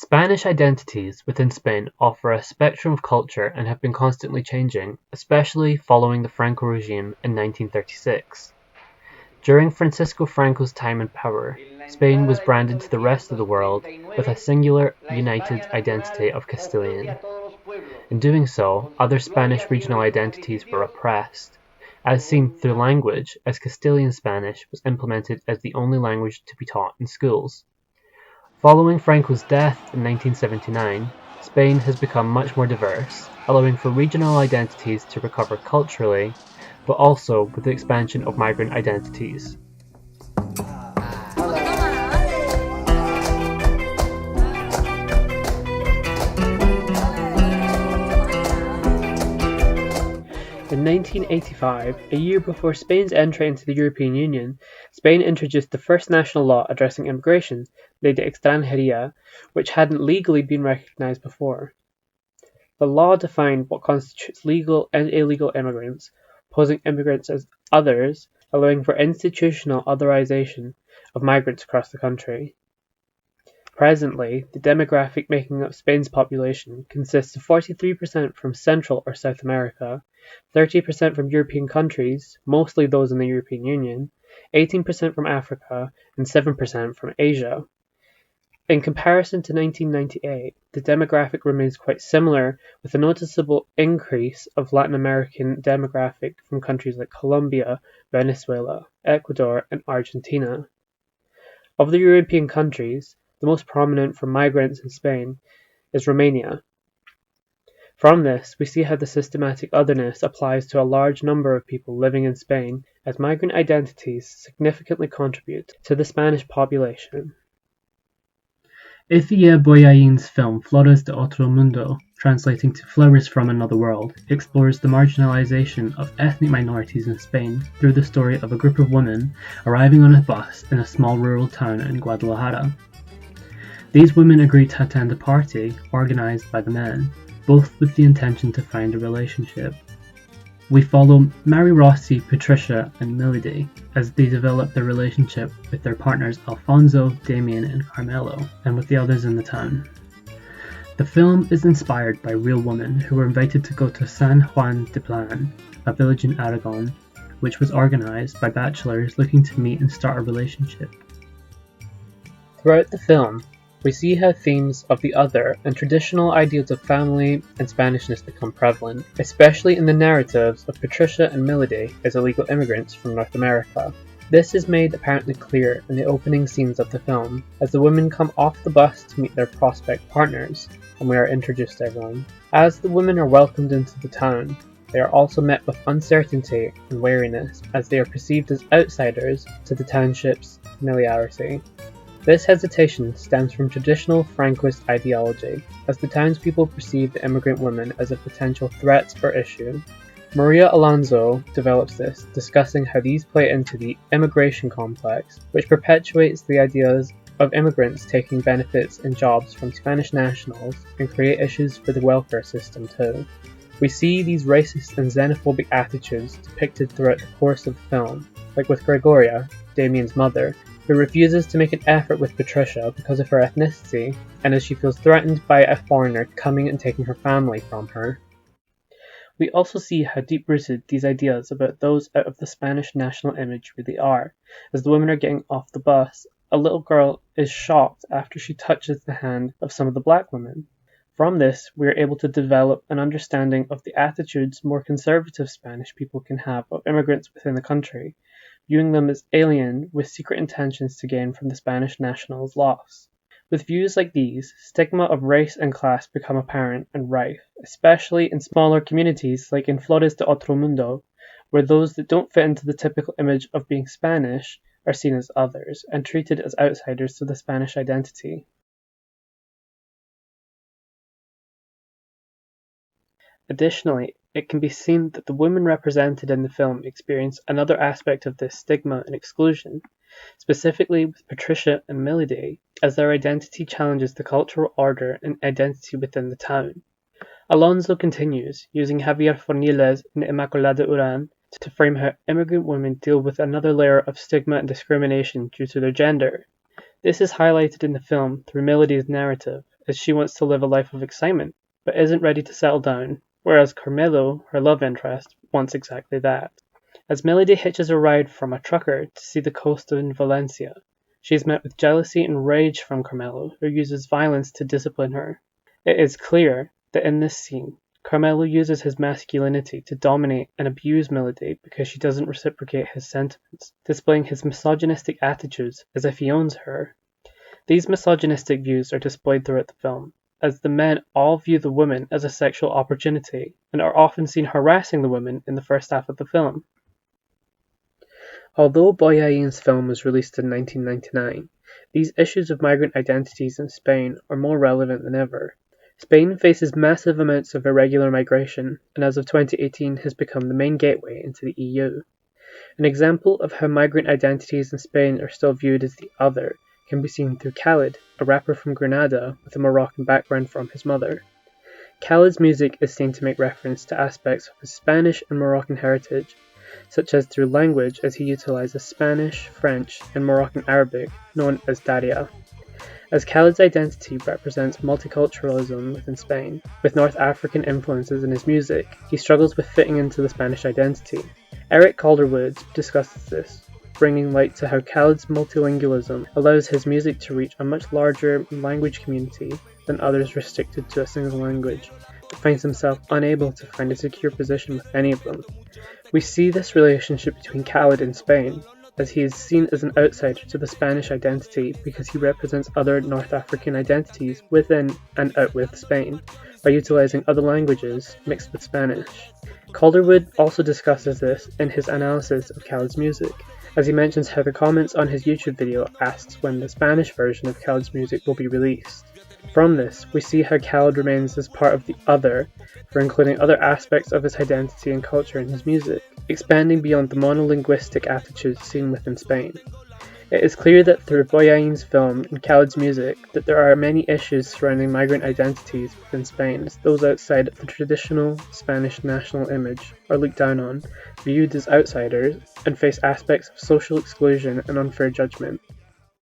Spanish identities within Spain offer a spectrum of culture and have been constantly changing, especially following the Franco regime in 1936. During Francisco Franco's time in power, Spain was branded to the rest of the world with a singular, united identity of Castilian. In doing so, other Spanish regional identities were oppressed, as seen through language, as Castilian Spanish was implemented as the only language to be taught in schools. Following Franco's death in 1979, Spain has become much more diverse, allowing for regional identities to recover culturally, but also with the expansion of migrant identities. In 1985, a year before Spain's entry into the European Union, Spain introduced the first national law addressing immigration, Ley de Extranjería, which hadn't legally been recognized before. The law defined what constitutes legal and illegal immigrants, posing immigrants as others, allowing for institutional otherization of migrants across the country. Presently, the demographic making up Spain's population consists of 43% from Central or South America, 30% from European countries, mostly those in the European Union, 18% from Africa, and 7% from Asia. In comparison to 1998, the demographic remains quite similar, with a noticeable increase of Latin American demographic from countries like Colombia, Venezuela, Ecuador, and Argentina. Of the European countries, the most prominent for migrants in Spain is Romania. From this, we see how the systematic otherness applies to a large number of people living in Spain, as migrant identities significantly contribute to the Spanish population. Ithier Boyain's film Flores de Otro Mundo, translating to Flowers from Another World, explores the marginalization of ethnic minorities in Spain through the story of a group of women arriving on a bus in a small rural town in Guadalajara. These women agree to attend a party organized by the men, both with the intention to find a relationship. We follow Mary Rossi, Patricia, and Milady as they develop their relationship with their partners Alfonso, Damien, and Carmelo, and with the others in the town. The film is inspired by real women who were invited to go to San Juan de Plan, a village in Aragon, which was organized by bachelors looking to meet and start a relationship. Throughout the film, we see how themes of the other and traditional ideals of family and Spanishness become prevalent, especially in the narratives of Patricia and Milady as illegal immigrants from North America. This is made apparently clear in the opening scenes of the film, as the women come off the bus to meet their prospect partners, and we are introduced to everyone. As the women are welcomed into the town, they are also met with uncertainty and wariness, as they are perceived as outsiders to the township's familiarity. This hesitation stems from traditional Francoist ideology, as the townspeople perceive the immigrant women as a potential threat or issue. Maria Alonso develops this, discussing how these play into the immigration complex, which perpetuates the ideas of immigrants taking benefits and jobs from Spanish nationals and create issues for the welfare system too. We see these racist and xenophobic attitudes depicted throughout the course of the film, like with Gregoria, Damien's mother, who refuses to make an effort with Patricia because of her ethnicity, and as she feels threatened by a foreigner coming and taking her family from her. We also see how deep-rooted these ideas about those out of the Spanish national image really are. As the women are getting off the bus, a little girl is shocked after she touches the hand of some of the black women. From this, we are able to develop an understanding of the attitudes more conservative Spanish people can have of immigrants within the country, viewing them as alien with secret intentions to gain from the Spanish nationals' loss. With views like these, stigma of race and class become apparent and rife, especially in smaller communities like in Flores de Otro Mundo, where those that don't fit into the typical image of being Spanish are seen as others and treated as outsiders to the Spanish identity. Additionally, it can be seen that the women represented in the film experience another aspect of this stigma and exclusion, specifically with Patricia and Milady, as their identity challenges the cultural order and identity within the town. Alonso continues, using Javier Forniles and Immaculada Uran to frame how immigrant women deal with another layer of stigma and discrimination due to their gender. This is highlighted in the film through Milady's narrative, as she wants to live a life of excitement, but isn't ready to settle down, whereas Carmelo, her love interest, wants exactly that. As Melody hitches a ride from a trucker to see the coast in Valencia, she is met with jealousy and rage from Carmelo, who uses violence to discipline her. It is clear that in this scene, Carmelo uses his masculinity to dominate and abuse Melody because she doesn't reciprocate his sentiments, displaying his misogynistic attitudes as if he owns her. These misogynistic views are displayed throughout the film, as the men all view the woman as a sexual opportunity and are often seen harassing the women in the first half of the film. Although Boyain's film was released in 1999, these issues of migrant identities in Spain are more relevant than ever. Spain faces massive amounts of irregular migration, and as of 2018 has become the main gateway into the EU. An example of how migrant identities in Spain are still viewed as the other can be seen through Khalid, a rapper from Grenada with a Moroccan background from his mother. Khalid's music is seen to make reference to aspects of his Spanish and Moroccan heritage, such as through language as he utilizes Spanish, French, and Moroccan Arabic, known as Daria. As Khalid's identity represents multiculturalism within Spain, with North African influences in his music, he struggles with fitting into the Spanish identity. Eric Calderwood discusses this, bringing light to how Khalid's multilingualism allows his music to reach a much larger language community than others restricted to a single language, but finds himself unable to find a secure position with any of them. We see this relationship between Khalid and Spain, as he is seen as an outsider to the Spanish identity because he represents other North African identities within and out with Spain, by utilizing other languages mixed with Spanish. Calderwood also discusses this in his analysis of Khalid's music, as he mentions how the comments on his YouTube video asks when the Spanish version of Khalid's music will be released. From this, we see how Khalid remains as part of the other for including other aspects of his identity and culture in his music, expanding beyond the monolinguistic attitudes seen within Spain. It is clear that through Boyain's film and Khalid's music that there are many issues surrounding migrant identities within Spain, as those outside of the traditional Spanish national image are looked down on, viewed as outsiders, and face aspects of social exclusion and unfair judgment.